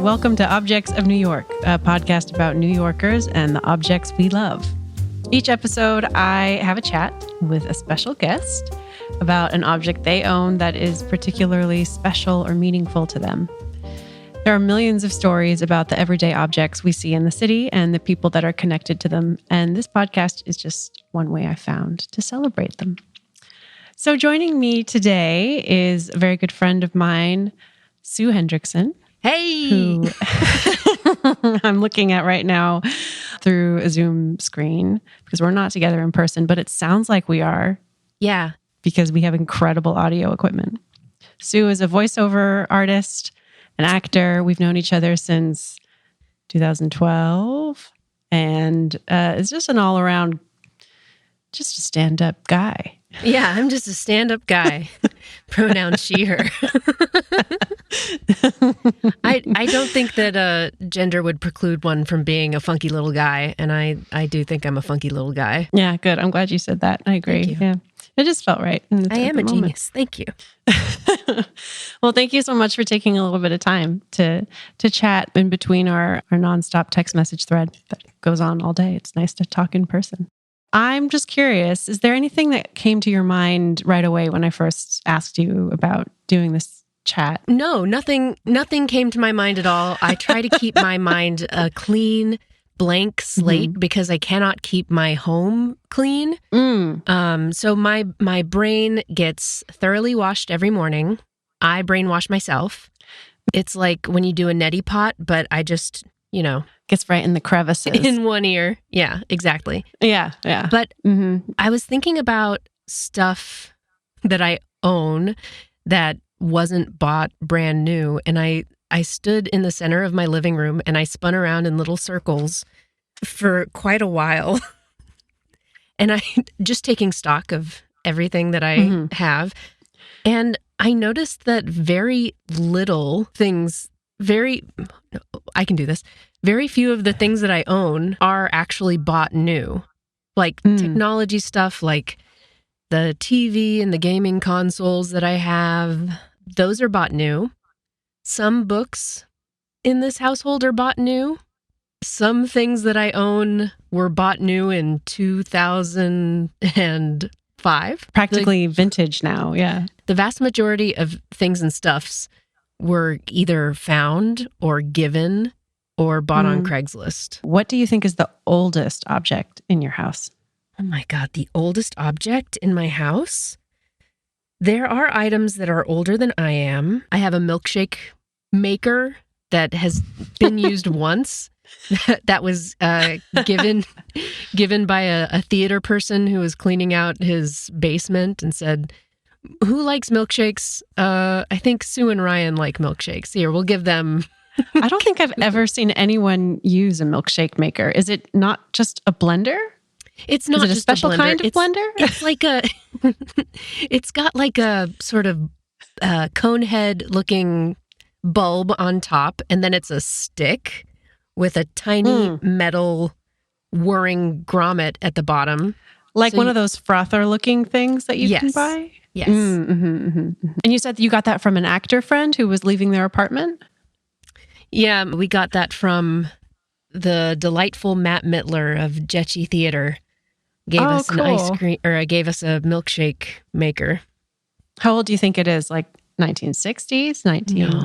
welcome to Objects of New York, a podcast about New Yorkers and the objects we love. Each episode, I have a chat with a special guest about an object they own that is particularly special or meaningful to them. There are millions of stories about the everyday objects we see in the city and the people that are connected to them, and this podcast is just one way I found to celebrate them. So joining me today is a very good friend of mine, Su Hendrickson. Hey! Who I'm looking at right now through a Zoom screen because we're not together in person, but it sounds like we are. Yeah. Because we have incredible audio equipment. Su is a voiceover artist, an actor. We've known each other since 2012 and is just an all-around, just a stand-up guy. Yeah, I'm just a stand-up guy. Pronoun she, her. I don't think that gender would preclude one from being a funky little guy, and I do think I'm a funky little guy. Yeah, good. I'm glad you said that. I agree. Thank you. Yeah. It just felt right. I am a genius. Thank you. Well, thank you so much for taking a little bit of time to chat in between our nonstop text message thread that goes on all day. It's nice to talk in person. I'm just curious, is there anything that came to your mind right away when I first asked you about doing this chat? No, nothing came to my mind at all. I try to keep my mind a clean, blank slate because I cannot keep my home clean. So my brain gets thoroughly washed every morning. I brainwash myself. It's like when you do a neti pot, but I just, Gets right in the crevices. in one ear. Yeah, exactly. Yeah. But I was thinking about stuff that I own that wasn't bought brand new. And I stood in the center of my living room and I spun around in little circles for quite a while. And I just taking stock of everything that I have. And I noticed that very little things, I can do this. Very few of the things that I own are actually bought new. Like technology stuff, like the TV and the gaming consoles that I have, those are bought new. Some books in this household are bought new. Some things that I own were bought new in 2005. Practically vintage now, yeah. The vast majority of things and stuffs were either found or given or bought on Craigslist. What do you think is the oldest object in your house? Oh my God, the oldest object in my house? There are items that are older than I am. I have a milkshake maker that has been used once. That was given by a theater person who was cleaning out his basement and said, "Who likes milkshakes? I think Sue and Ryan like milkshakes. Here, we'll give them." I don't think I've ever seen anyone use a milkshake maker. Is it not just a blender? It's not Is it just a special blender. kind of blender? It's like it's got like a sort of cone head looking bulb on top, and then it's a stick with a tiny metal whirring grommet at the bottom. Like one of those frother looking things that you can buy? Yes. And you said that you got that from an actor friend who was leaving their apartment? Yeah, we got that from the delightful Matt Mittler of Jetchy Theater. Gave us an ice cream, or gave us a milkshake maker. How old do you think it is? Like 1960s? No,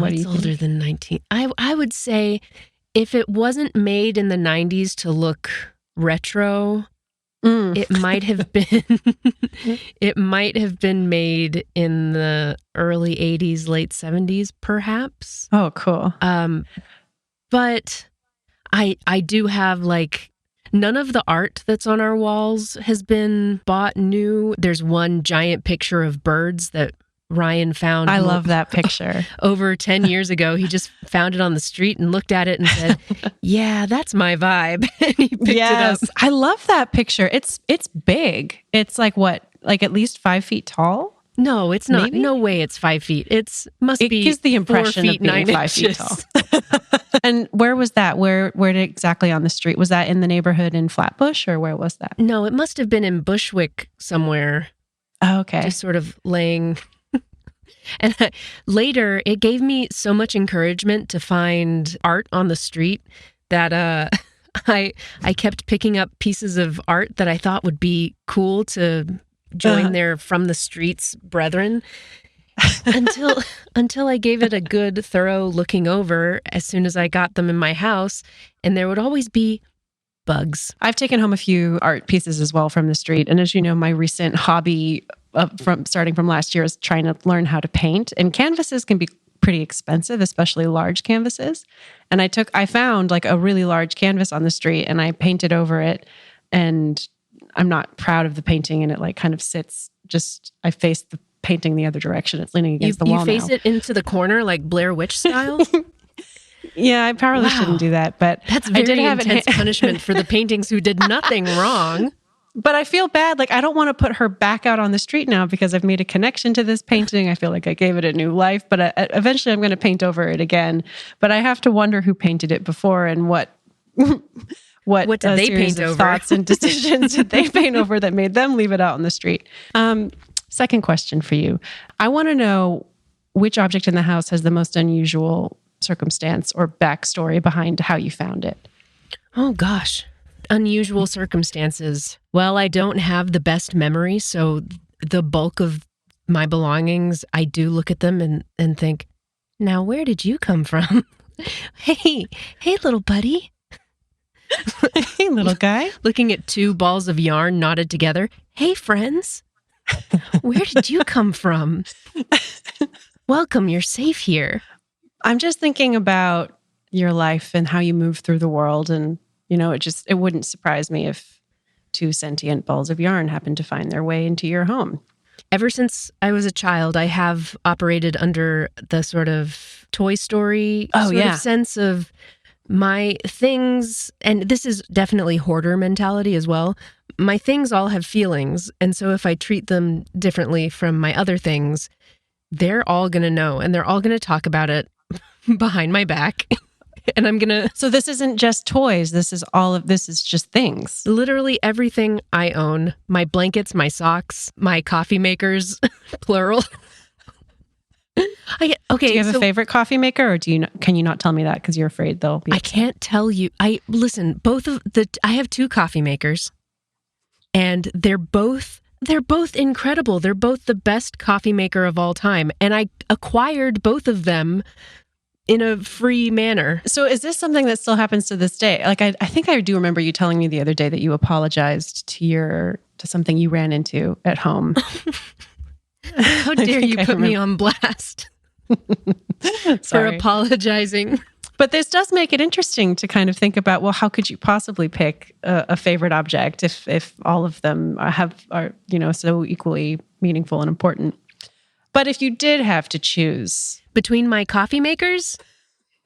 what do it's you older think? than 19. I would say if it wasn't made in the 90s to look retro, it might have been made in the early 80s, late 70s, perhaps. Oh, cool. But I do have like none of the art that's on our walls has been bought new. There's one giant picture of birds that Ryan found. I love that picture. Over 10 years ago. He just found it on the street and looked at it and said, "Yeah, that's my vibe." And he picked it up. I love that picture. It's big. It's like what? Like at least 5 feet tall? No, it's not. Maybe? No way it's 5 feet. It gives the impression 4 feet, of being 9 5 feet inches. tall. And where was that? Where exactly on the street? Was that in the neighborhood in Flatbush or where was that? No, it must have been in Bushwick somewhere. Oh, okay. Just sort of laying And later, it gave me so much encouragement to find art on the street that I kept picking up pieces of art that I thought would be cool to join their from the streets brethren until I gave it a good, thorough looking over as soon as I got them in my house, and there would always be bugs. I've taken home a few art pieces as well from the street. And as you know, my recent hobby starting from last year is trying to learn how to paint. And canvases can be pretty expensive, especially large canvases. And I found like a really large canvas on the street and I painted over it. And I'm not proud of the painting, and it like kind of sits I faced the painting the other direction. It's leaning against the wall now. You face it into the corner like Blair Witch style? Yeah, I probably shouldn't do that, but that's very I did have intense punishment for the paintings who did nothing wrong. But I feel bad. Like, I don't want to put her back out on the street now because I've made a connection to this painting. I feel like I gave it a new life, but eventually I'm going to paint over it again. But I have to wonder who painted it before and what did they paint over? Thoughts and decisions did they paint over that made them leave it out on the street. Second question for you. I want to know which object in the house has the most unusual circumstance or backstory behind how you found it. Oh, gosh. Unusual circumstances. Well, I don't have the best memory, so the bulk of my belongings, I do look at them and think, now where did you come from? Hey, little buddy. Hey, little guy. Looking at two balls of yarn knotted together. Hey, friends. Where did you come from? Welcome, you're safe here. I'm just thinking about your life and how you move through the world. And, it wouldn't surprise me if two sentient balls of yarn happened to find their way into your home. Ever since I was a child, I have operated under the sort of Toy Story of sense of my things. And this is definitely hoarder mentality as well. My things all have feelings. And so if I treat them differently from my other things, they're all going to know and they're all going to talk about it behind my back. And I'm going to... So this isn't just toys. This is just things. Literally everything I own. My blankets, my socks, my coffee makers, plural. Okay. Do you have a favorite coffee maker, or can you not tell me that because you're afraid they'll be... I can't tell you. Listen, I have two coffee makers and they're both incredible. They're both the best coffee maker of all time. And I acquired both of them in a free manner. So is this something that still happens to this day? Like, I think I do remember you telling me the other day that you apologized to something you ran into at home. How dare you put me on blast for apologizing. But this does make it interesting to kind of think about, well, how could you possibly pick a favorite object if all of them are so equally meaningful and important? But if you did have to choose between my coffee makers,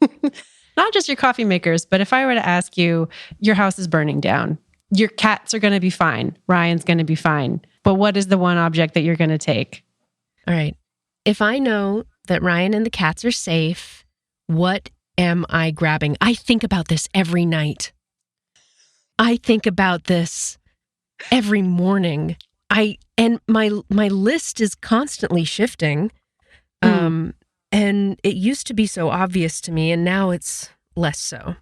not just your coffee makers, but if I were to ask you, your house is burning down, your cats are going to be fine, Ryan's going to be fine, but what is the one object that you're going to take? All right. If I know that Ryan and the cats are safe, what am I grabbing? I think about this every night. I think about this every morning. And my list is constantly shifting. And it used to be so obvious to me, and now it's less so.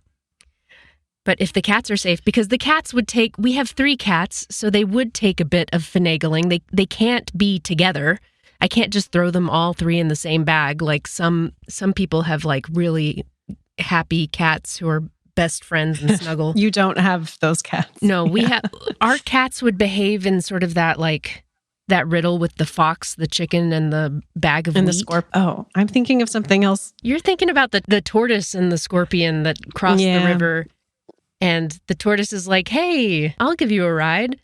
But if the cats are safe, because the cats we have 3 cats, so they would take a bit of finagling. They can't be together. I can't just throw them all 3 in the same bag. Like some people have like really happy cats who are best friends and snuggle. You don't have those cats. No, our cats would behave in sort of that riddle with the fox, the chicken, and the bag of and wheat. The scorpion. Oh, I'm thinking of something else. You're thinking about the tortoise and the scorpion that cross the river. And the tortoise is like, hey, I'll give you a ride.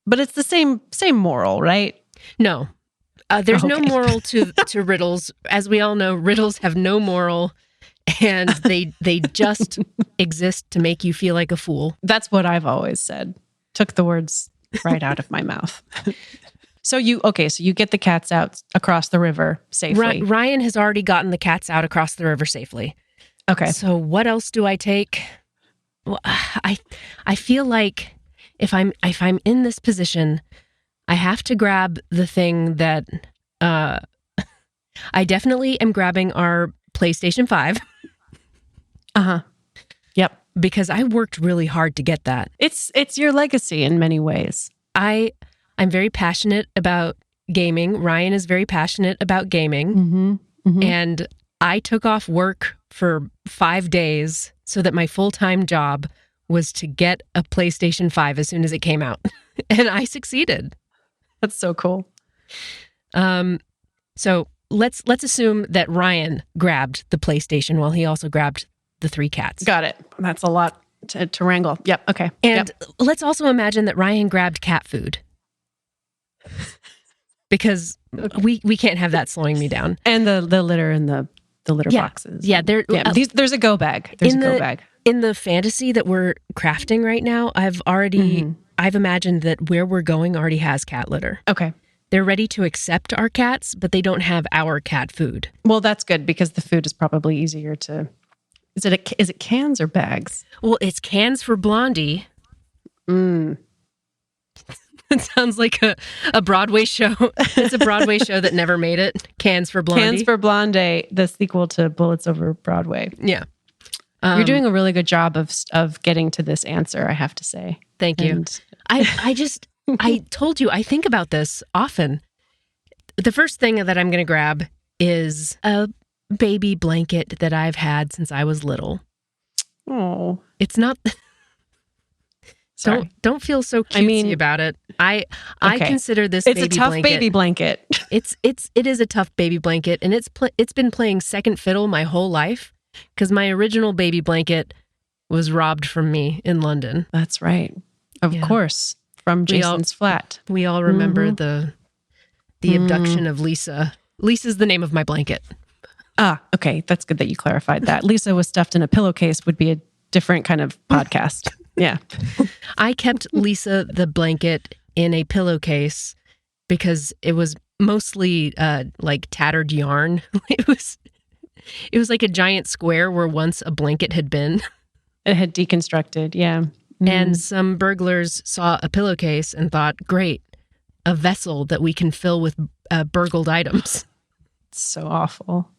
But it's the same moral, right? No. There's no moral to riddles. As we all know, riddles have no moral. And they just exist to make you feel like a fool. That's what I've always said. Took the words right out of my mouth. So you get the cats out across the river safely. Ryan has already gotten the cats out across the river safely. Okay. So what else do I take? Well, I feel like if I'm in this position, I have to grab the thing that I definitely am grabbing our PlayStation 5. Yep. Because I worked really hard to get that. It's your legacy in many ways. I'm very passionate about gaming. Ryan is very passionate about gaming. And I took off work for 5 days so that my full-time job was to get a PlayStation 5 as soon as it came out. And I succeeded. That's so cool. So let's assume that Ryan grabbed the PlayStation while he also grabbed the 3 cats. Got it. That's a lot to wrangle. Yep. Okay. And let's also imagine that Ryan grabbed cat food. Because we can't have that slowing me down. And the litter and the litter boxes. Yeah. There's a go bag. There's a go bag. In the fantasy that we're crafting right now, I've imagined that where we're going already has cat litter. Okay. They're ready to accept our cats, but they don't have our cat food. Well, that's good because the food is probably easier to... Is it cans or bags? Well, it's cans for Blondie. It sounds like a Broadway show. It's a Broadway show that never made it. Cans for Blondie. Cans for Blondie, the sequel to Bullets Over Broadway. Yeah. You're doing a really good job of getting to this answer, I have to say. Thank you. I told you, I think about this often. The first thing that I'm going to grab is a baby blanket that I've had since I was little. Oh. It's not... Sorry. Don't feel so cutesy about it. I consider this it's baby a tough blanket, baby blanket. It is a tough baby blanket, and it's been playing second fiddle my whole life because my original baby blanket was robbed from me in London. That's right. Of course. From Jason's flat. We all remember the abduction of Lisa. Lisa's the name of my blanket. Ah, okay. That's good that you clarified that. Lisa was stuffed in a pillowcase would be a different kind of podcast. Yeah. I kept Lisa the blanket in a pillowcase because it was mostly like tattered yarn. It was like a giant square where once a blanket had been. It had deconstructed, yeah. And some burglars saw a pillowcase and thought, great, a vessel that we can fill with burgled items. It's so awful.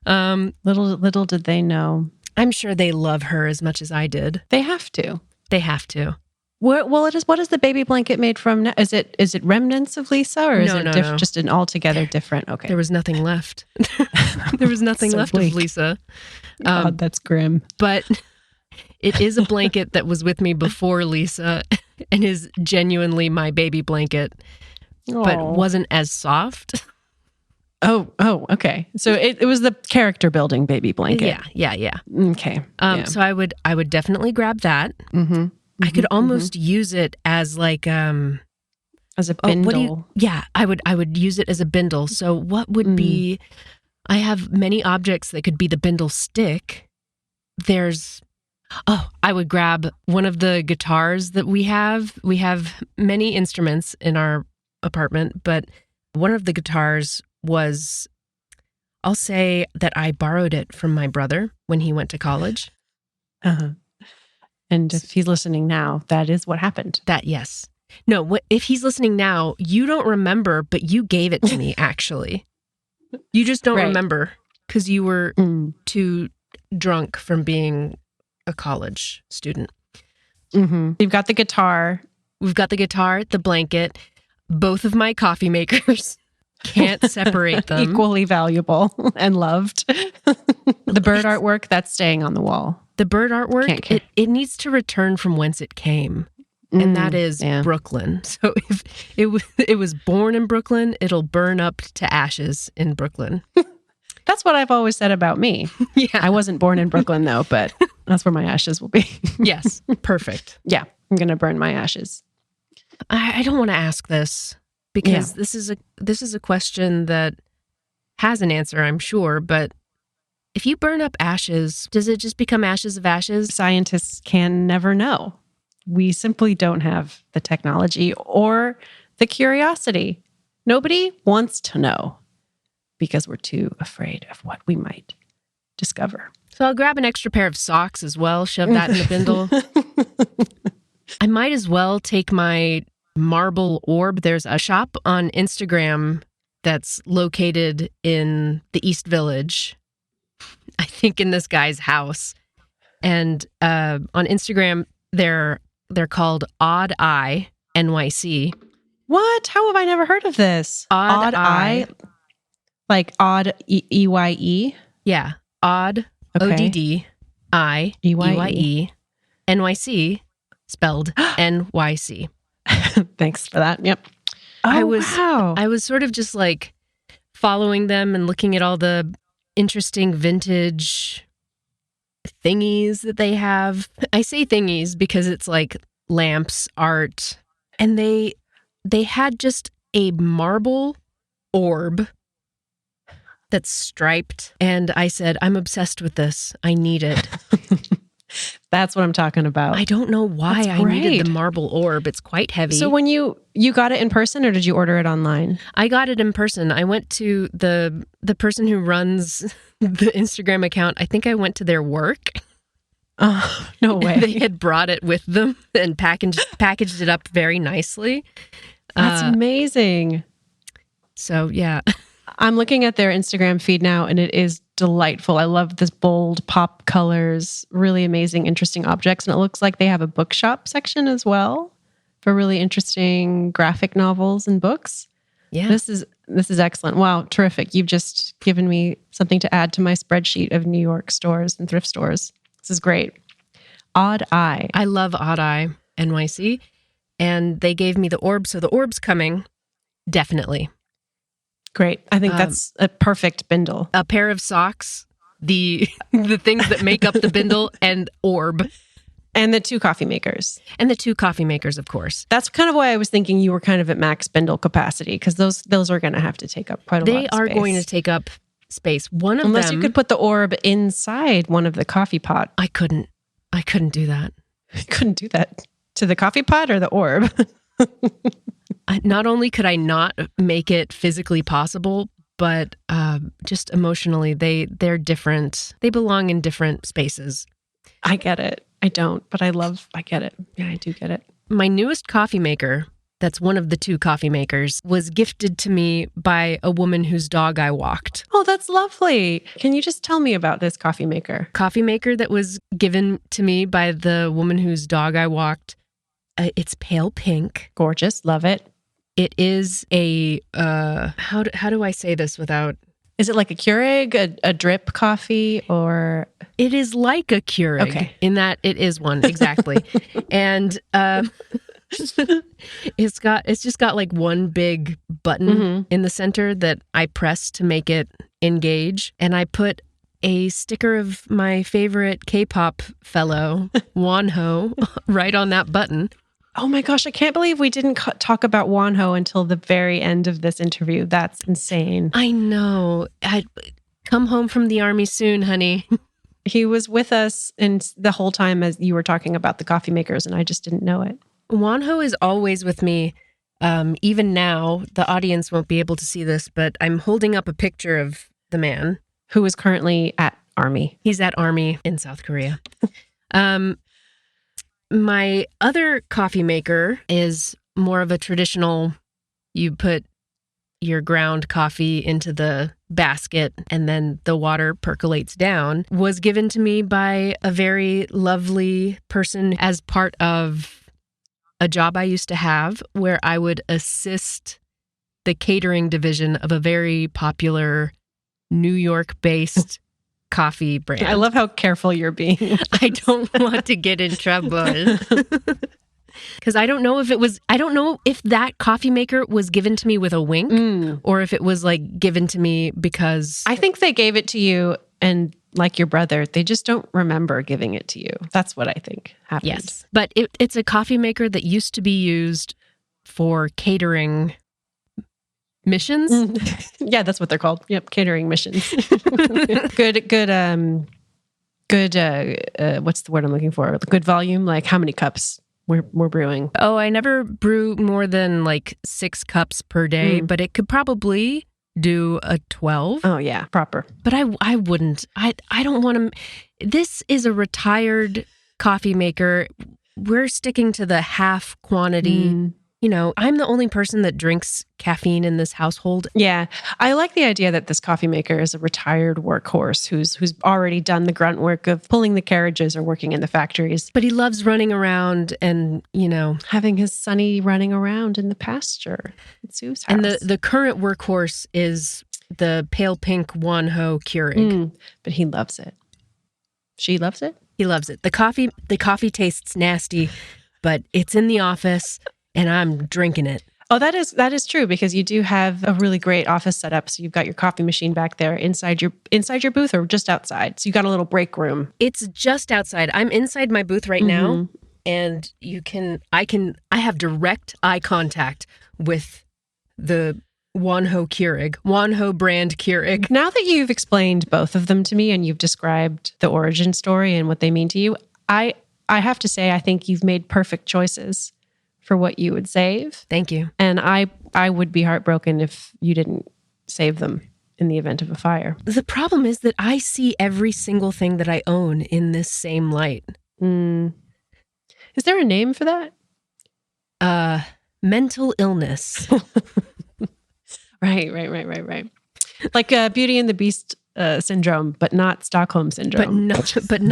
Little did they know. I'm sure they love her as much as I did. They have to. They have to. What is the baby blanket made from now? Is it remnants of Lisa or is no. just an altogether different? Okay. There was nothing left. There was nothing left bleak. Of Lisa. God, that's grim. But it is a blanket that was with me before Lisa and is genuinely my baby blanket, but wasn't as soft. Oh, okay. So it was the character building baby blanket. Yeah. Okay. So I would definitely grab that. I could almost use it as like as a bindle. I would use it as a bindle. So what would be? I have many objects that could be the bindle stick. I would grab one of the guitars that we have. We have many instruments in our apartment, but one of the guitars was, I'll say that I borrowed it from my brother when he went to college. And if he's listening now, that is what happened. Yes. No, if he's listening now, you don't remember, but you gave it to me, actually. You just don't remember because you were too drunk from being a college student. You've got the guitar. We've got the guitar, the blanket, both of my coffee makers. Can't separate them. Equally valuable and loved. The bird artwork, that's staying on the wall. The bird artwork, it needs to return from whence it came. And that is Brooklyn. So if it was born in Brooklyn, it'll burn up to ashes in Brooklyn. That's what I've always said about me. Yeah. I wasn't born in Brooklyn though, but that's where my ashes will be. Yes. Perfect. Yeah. I'm going to burn my ashes. I don't want to ask this because this is a question that has an answer, I'm sure, but if you burn up ashes, does it just become ashes of ashes? Scientists can never know. We simply don't have the technology or the curiosity. Nobody wants to know because we're too afraid of what we might discover. So I'll grab an extra pair of socks as well, shove that in the bindle. I might as well take my marble orb. There's a shop on Instagram that's located in the East Village, I think in this guy's house. And on Instagram, they're called Odd Eye NYC. What? How have I never heard of this? Odd Eye. Like odd EYE? Yeah. Odd, Okay. ODD, EYE, NYC, spelled NYC. Thanks for that. Yep. I Wow. was sort of just like following them and looking at all the interesting vintage thingies that they have. I say thingies because it's like lamps, art, and they had just a marble orb that's striped, and I said, I'm obsessed with this. I need it. That's what I'm talking about. I don't know why That's I needed great. the marble orb. It's quite heavy. So when you got it in person or did you order it online? I got it in person. I went to the person who runs the Instagram account. I think I went to their work. Oh, no way. They had brought it with them and packaged it up very nicely. That's amazing. So, yeah. I'm looking at their Instagram feed now and it is delightful. I love this bold pop colors, really amazing, interesting objects. And it looks like they have a bookshop section as well for really interesting graphic novels and books. Yeah. This is excellent. Wow, terrific. You've just given me something to add to my spreadsheet of New York stores and thrift stores. This is great. Odd Eye. I love Odd Eye NYC. And they gave me the orb. So the orb's coming. Definitely. Great. I think that's a perfect bindle. A pair of socks, the things that make up the bindle, and orb. And the 2 coffee makers. And the 2 coffee makers, of course. That's kind of why I was thinking you were kind of at max bindle capacity, because those are going to have to take up quite a lot of space. They are going to take up space. Unless you could put the orb inside one of the coffee pot. I couldn't do that. You couldn't do that to the coffee pot or the orb. Not only could I not make it physically possible, but just emotionally, they're different. They belong in different spaces. I get it. I don't, but I get it. Yeah, I do get it. My newest coffee maker, that's one of the 2 coffee makers, was gifted to me by a woman whose dog I walked. Oh, that's lovely. Can you just tell me about this coffee maker? Coffee maker that was given to me by the woman whose dog I walked. It's pale pink. Gorgeous. Love it. It is a, how do I say this without... Is it like a Keurig, a drip coffee, or... It is like a Keurig in that it is one, exactly. And it's just got like one big button in the center that I press to make it engage. And I put a sticker of my favorite K-pop fellow, Wonho, right on that button. Oh my gosh, I can't believe we didn't talk about Wonho until the very end of this interview. That's insane. I know. I'd come home from the army soon, honey. He was with us the whole time as you were talking about the coffee makers, and I just didn't know it. Wonho is always with me. Even now, the audience won't be able to see this, but I'm holding up a picture of the man. Who is currently at Army. He's at Army in South Korea. My other coffee maker is more of a traditional, you put your ground coffee into the basket and then the water percolates down, was given to me by a very lovely person as part of a job I used to have where I would assist the catering division of a very popular New York-based coffee brand. I love how careful you're being. I don't want to get in trouble. Because I don't know if that coffee maker was given to me with a wink or if it was like given to me because... I think they gave it to you and like your brother, they just don't remember giving it to you. That's what I think happened. Yes, but it's a coffee maker that used to be used for catering missions. Yeah, that's what they're called. Yep, catering missions. Good. What's the word I'm looking for? Good volume. Like how many cups we're brewing? Oh, I never brew more than like 6 cups per day, but it could probably do a 12. Oh yeah, proper. But I wouldn't. I don't want to. This is a retired coffee maker. We're sticking to the half quantity I'm the only person that drinks caffeine in this household. Yeah. I like the idea that this coffee maker is a retired workhorse who's already done the grunt work of pulling the carriages or working in the factories. But he loves running around and, Having his sonny running around in the pasture at Sue's house. And the current workhorse is the pale pink Wanho Keurig. But he loves it. She loves it? He loves it. The coffee tastes nasty, but it's in the office and I'm drinking it. Oh, that is true, because you do have a really great office setup. So you've got your coffee machine back there inside your booth or just outside. So you got a little break room. It's just outside. I'm inside my booth right now, and I have direct eye contact with the Wanho brand Keurig. Now that you've explained both of them to me and you've described the origin story and what they mean to you, I have to say I think you've made perfect choices for what you would save. Thank you. And I would be heartbroken if you didn't save them in the event of a fire. The problem is that I see every single thing that I own in this same light. Is there a name for that? Mental illness. Right. Like Beauty and the Beast syndrome, but not Stockholm syndrome. But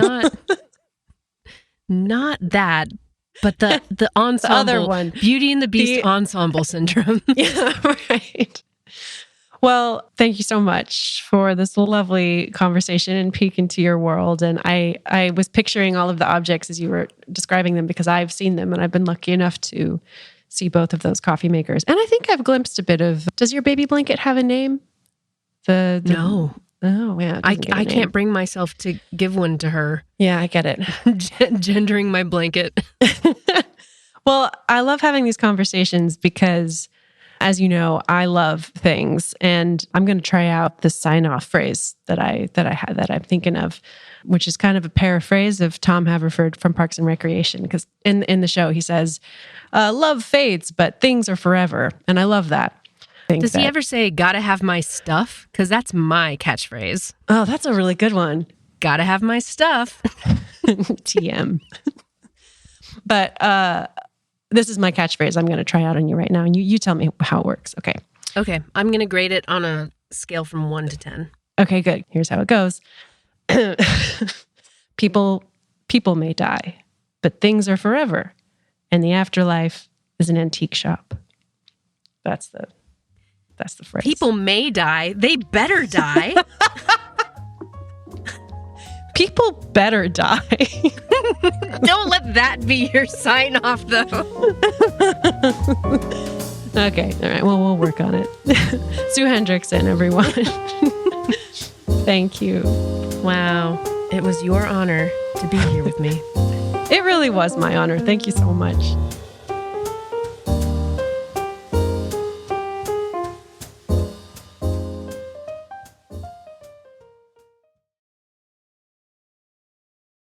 not that. But the ensemble, the other one, Beauty and the Beast ensemble syndrome. Yeah, right. Well, thank you so much for this lovely conversation and peek into your world. And I was picturing all of the objects as you were describing them, because I've seen them and I've been lucky enough to see both of those coffee makers. And I think I've glimpsed a bit of, does your baby blanket have a name? No. Oh, yeah. I can't bring myself to give one to her. Yeah, I get it. Gendering my blanket. Well, I love having these conversations because, as you know, I love things, and I'm going to try out this sign-off phrase that I'm thinking of, which is kind of a paraphrase of Tom Haverford from Parks and Recreation. Because in the show, he says, "Love fades, but things are forever," and I love that. Does he ever say, "Gotta have my stuff"? Because that's my catchphrase. Oh, that's a really good one. Gotta have my stuff. TM. But this is my catchphrase I'm going to try out on you right now. And you tell me how it works. Okay. Okay. I'm going to grade it on a scale from 1 to 10. Okay, good. Here's how it goes. People may die, but things are forever. And the afterlife is an antique shop. That's the phrase. People may die. They better die. People better die. Don't let that be your sign off, though. Okay. All right. Well, we'll work on it. Su Hendrickson, everyone. Thank you. Wow. It was your honor to be here with me. It really was my honor. Thank you so much.